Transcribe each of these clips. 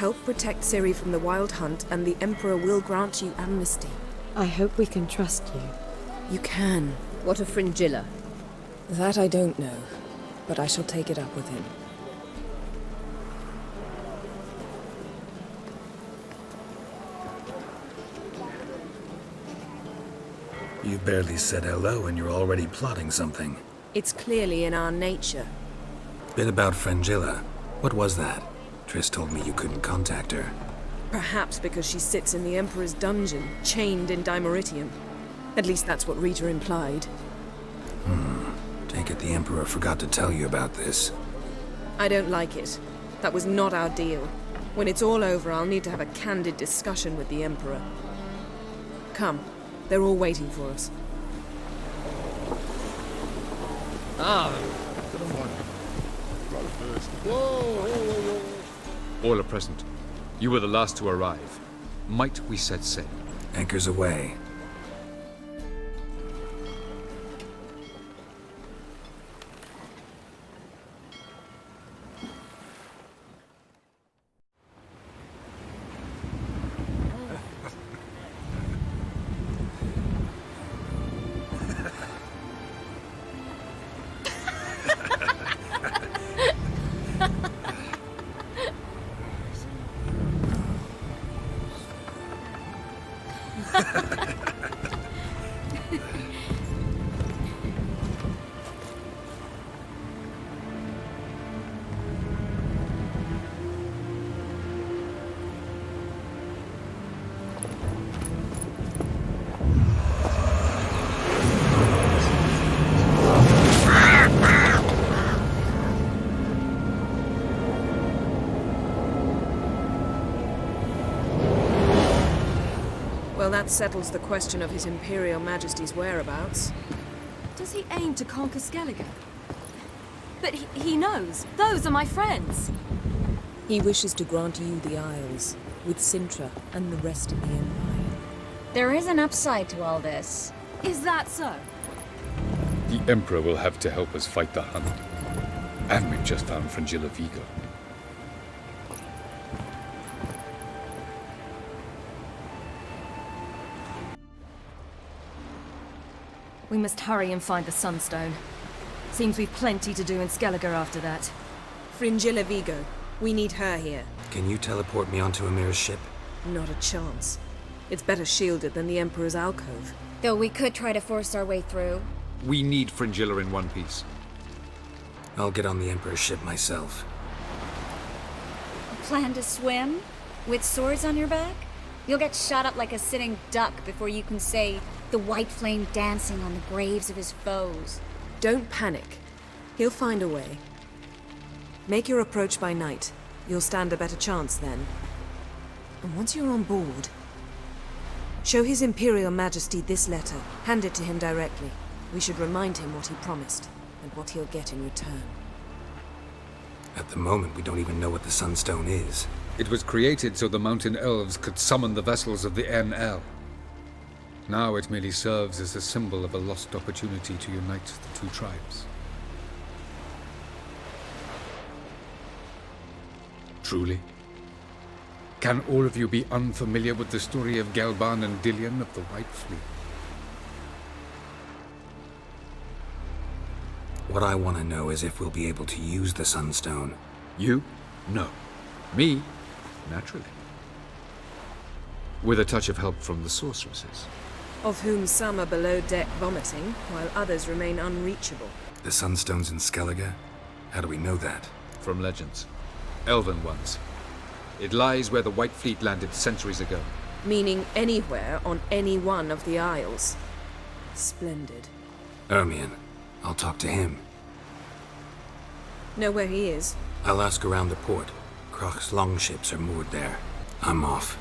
Help protect Ciri from the Wild Hunt, and the Emperor will grant you amnesty. I hope we can trust you. You can. What of Fringilla? That I don't know, but I shall take it up with him. You barely said hello and you're already plotting something. It's clearly in our nature. Bit about Fringilla. What was that? Triss told me you couldn't contact her. Perhaps because she sits in the Emperor's dungeon, chained in Dimeritium. At least that's what Rita implied. Take it the Emperor forgot to tell you about this. I don't like it. That was not our deal. When it's all over, I'll need to have a candid discussion with the Emperor. Come. They're all waiting for us. All are present. You were the last to arrive. Might we set sail? Anchors away. Well, that settles the question of His Imperial Majesty's whereabouts. Does he aim to conquer Skellige? But he knows. Those are my friends. He wishes to grant you the Isles, with Cintra and the rest of the Empire. There is an upside to all this. Is that so? The Emperor will have to help us fight the Hunt. And we've just found Fringilla Vigo. We must hurry and find the Sunstone. Seems we've plenty to do in Skellige after that. Fringilla Vigo. We need her here. Can you teleport me onto Amir's ship? Not a chance. It's better shielded than the Emperor's alcove. Though we could try to force our way through. We need Fringilla in one piece. I'll get on the Emperor's ship myself. Plan to swim? With swords on your back? You'll get shot up like a sitting duck before you can say the white flame dancing on the graves of his foes. Don't panic. He'll find a way. Make your approach by night. You'll stand a better chance then. And once you're on board, show His Imperial Majesty this letter. Hand it to him directly. We should remind him what he promised, and what he'll get in return. At the moment, we don't even know what the Sunstone is. It was created so the Mountain Elves could summon the vessels of the NL. Now it merely serves as a symbol of a lost opportunity to unite the two tribes. Truly? Can all of you be unfamiliar with the story of Gelban and Dillion of the White Fleet? What I want to know is if we'll be able to use the Sunstone. You? No. Me? Naturally. With a touch of help from the sorceresses. Of whom some are below deck vomiting, while others remain unreachable. The Sunstone's in Skellige? How do we know that? From legends. Elven ones. It lies where the White Fleet landed centuries ago. Meaning anywhere on any one of the Isles. Splendid. Ermion. I'll talk to him. Know where he is? I'll ask around the port. Croc's longships are moored there. I'm off.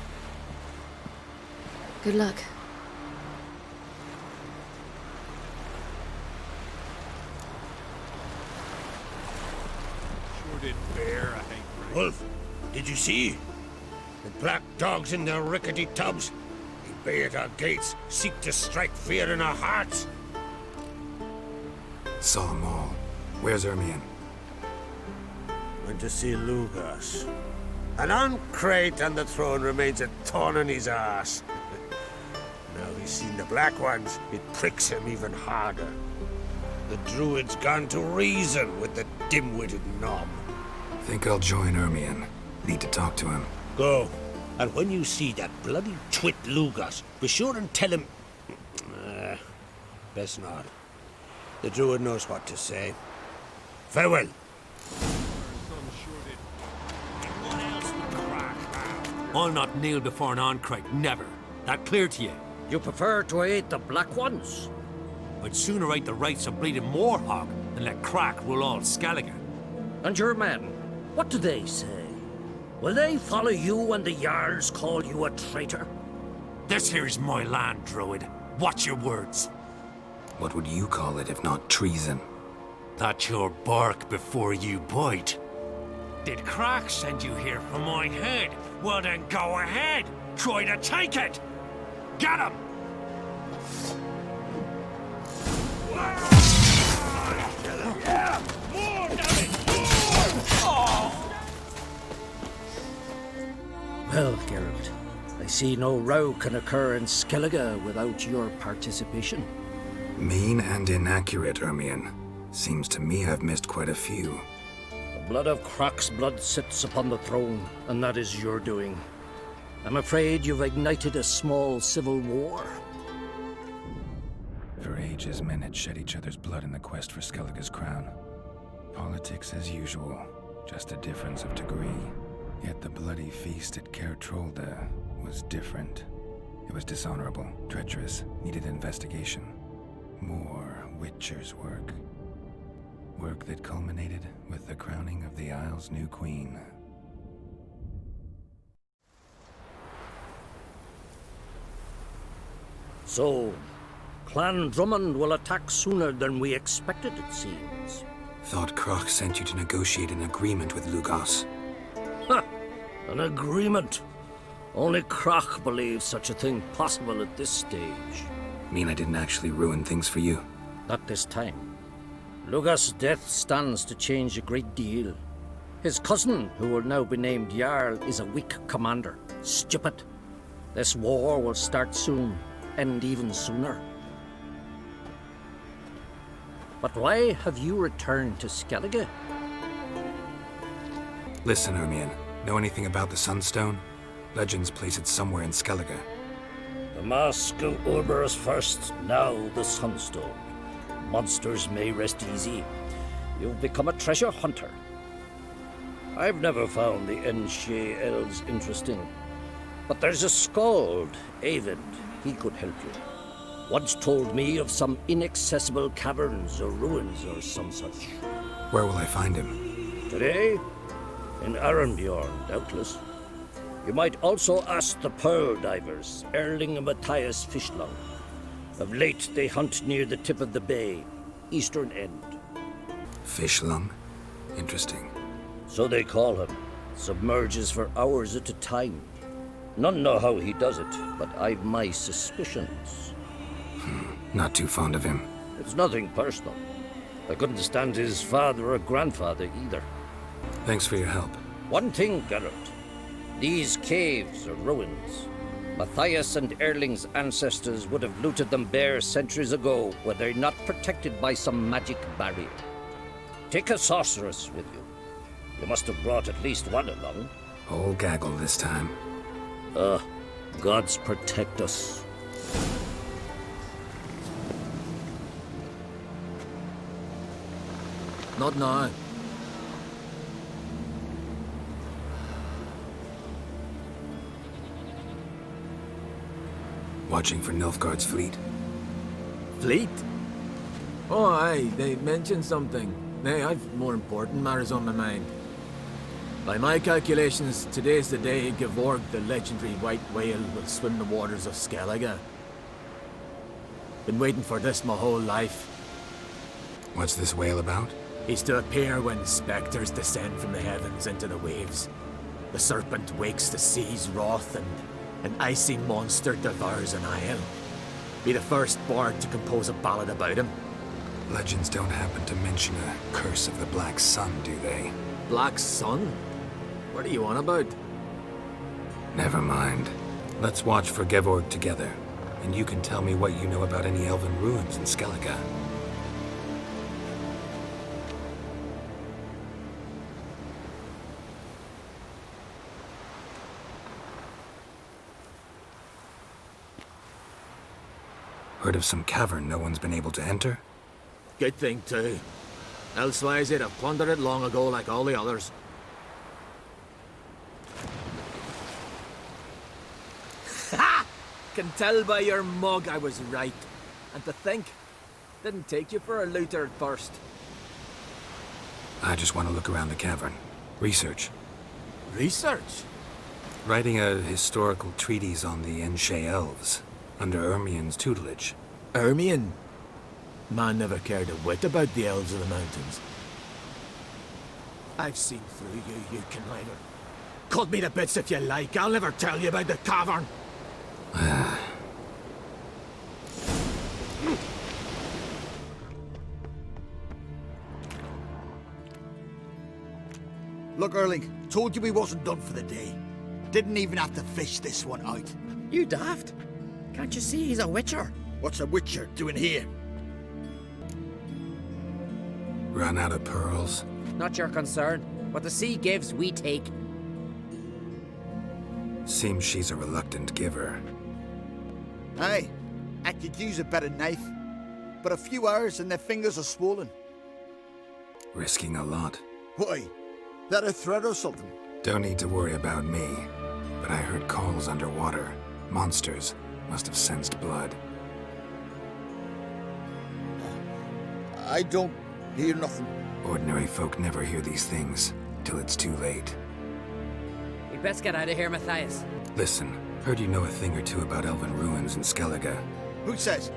Good luck. Sure did bear a hankering. Wolf, did you see? The black dogs in their rickety tubs. They bay at our gates, seek to strike fear in our hearts. Saw them all. Where's Ermion? Went to see Lugas. An Ancrate on the throne remains a thorn in his ass. Now he's seen the Black Ones, it pricks him even harder. The Druid's gone to reason with the dim-witted knob. Think I'll join Ermion. Need to talk to him. Go. And when you see that bloody twit Lugas, be sure and tell him... best not. The Druid knows what to say. Farewell. I'll not kneel before an Ancrate, never. That clear to you? You prefer to aid the Black Ones? I'd sooner aid the rights of bleeding Morhog than let Crack rule all Skellige. And your men, what do they say? Will they follow you when the Jarls call you a traitor? This here's my land, Druid. Watch your words. What would you call it if not treason? That's your bark before you bite. Did Crack send you here for my head? Well then go ahead. Try to take it. Get him! Well, Geralt, I see no row can occur in Skellige without your participation. Mean and inaccurate, Ermion. Seems to me I've missed quite a few. The blood of Crach's blood sits upon the throne, and that is your doing. I'm afraid you've ignited a small civil war. For ages, men had shed each other's blood in the quest for Skellige's crown. Politics as usual, just a difference of degree. Yet the bloody feast at Caer Trolda was different. It was dishonorable, treacherous, needed investigation. More Witcher's work. Work that culminated with the crowning of the Isle's new queen. So, Clan Drummond will attack sooner than we expected, it seems. Thought Crach sent you to negotiate an agreement with Lugos. Ha! An agreement. Only Crach believes such a thing possible at this stage. Mean I didn't actually ruin things for you? Not this time. Lugos' death stands to change a great deal. His cousin, who will now be named Jarl, is a weak commander. Stupid. This war will start soon, end even sooner. But why have you returned to Skellige? Listen, Ermion. Know anything about the Sunstone? Legends place it somewhere in Skellige. The Mask of Urberus first, now the Sunstone. Monsters may rest easy. You've become a treasure hunter. I've never found the Enshe elves interesting. But there's a skald, Avid. He could help you. Once told me of some inaccessible caverns or ruins or some such. Where will I find him? Today? In Arenbjorn, doubtless. You might also ask the Pearl Divers, Erling and Matthias Fishlung. Of late, they hunt near the tip of the bay, eastern end. Fishlung? Interesting. So they call him. Submerges for hours at a time. None know how he does it, but I've my suspicions. Not too fond of him. It's nothing personal. I couldn't stand his father or grandfather either. Thanks for your help. One thing, Geralt. These caves are ruins. Matthias and Erling's ancestors would have looted them bare centuries ago were they not protected by some magic barrier. Take a sorceress with you. You must have brought at least one along. Whole gaggle this time. Gods protect us. Not now. Watching for Nilfgaard's fleet. Fleet? Oh, aye, they mentioned something. Nay, I've more important matters on my mind. By my calculations, today's the day Gevorg, the legendary white whale, will swim the waters of Skellige. Been waiting for this my whole life. What's this whale about? He's to appear when spectres descend from the heavens into the waves. The serpent wakes the sea's wrath and an icy monster devours an isle. Be the first bard to compose a ballad about him. Legends don't happen to mention a curse of the Black Sun, do they? Black Sun? What are you on about? Never mind. Let's watch for Gevorg together, and you can tell me what you know about any elven ruins in Skellige. Heard of some cavern no one's been able to enter? Good thing, too. Elsewise, they'd have plundered it long ago like all the others. Ha! Can tell by your mug I was right. And to think, didn't take you for a looter at first. I just want to look around the cavern. Research. Research? Writing a historical treatise on the Enshe elves, under Ermien's tutelage. Ermien? Man never cared a whit about the elves of the mountains. I've seen through you, you conniver. Cut me to bits if you like, I'll never tell you about the cavern. Look, Erling, told you we wasn't done for the day. Didn't even have to fish this one out. You daft? Can't you see he's a witcher? What's a witcher doing here? Run out of pearls? Not your concern. What the sea gives, we take. Seems she's a reluctant giver. Aye, I could use a better knife. But a few hours and their fingers are swollen. Risking a lot. Why? That a threat or something? Don't need to worry about me. But I heard calls underwater. Monsters must have sensed blood. I don't hear nothing. Ordinary folk never hear these things till it's too late. We'd best get out of here, Matthias. Listen, heard you know a thing or two about elven ruins in Skellige. Who says?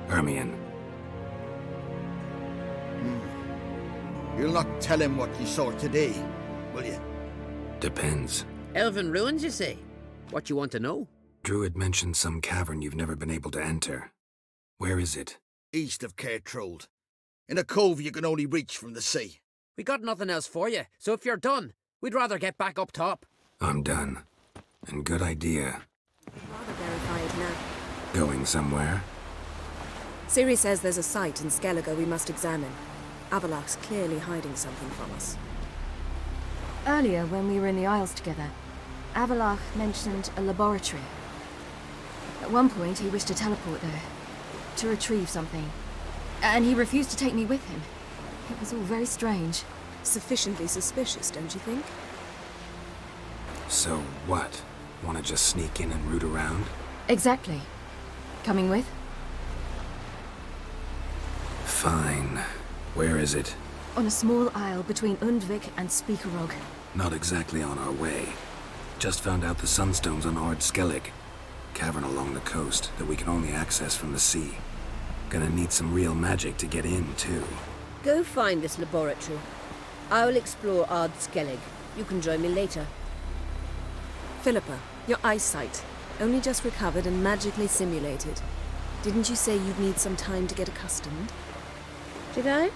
Ermien. You'll not tell him what you saw today, will you? Depends. Elven ruins, you say? What you want to know? Druid mentioned some cavern you've never been able to enter. Where is it? East of Cairtrold. In a cove you can only reach from the sea. We got nothing else for you, so if you're done, we'd rather get back up top. I'm done. And good idea. Rather verify it now. Going somewhere? Ciri says there's a site in Skellige we must examine. Avalach's clearly hiding something from us. Earlier, when we were in the Isles together, Avalach mentioned a laboratory. At one point, he wished to teleport there, to retrieve something. And he refused to take me with him. It was all very strange. Sufficiently suspicious, don't you think? So what? Want to just sneak in and root around? Exactly. Coming with? Fine. Where is it? On a small isle between Undvik and Speakerog. Not exactly on our way. Just found out the sunstones on Ard Skellig. Cavern along the coast that we can only access from the sea. Gonna need some real magic to get in, too. Go find this laboratory. I will explore Ard Skellig. You can join me later. Philippa, your eyesight. Only just recovered and magically simulated. Didn't you say you'd need some time to get accustomed? Did I?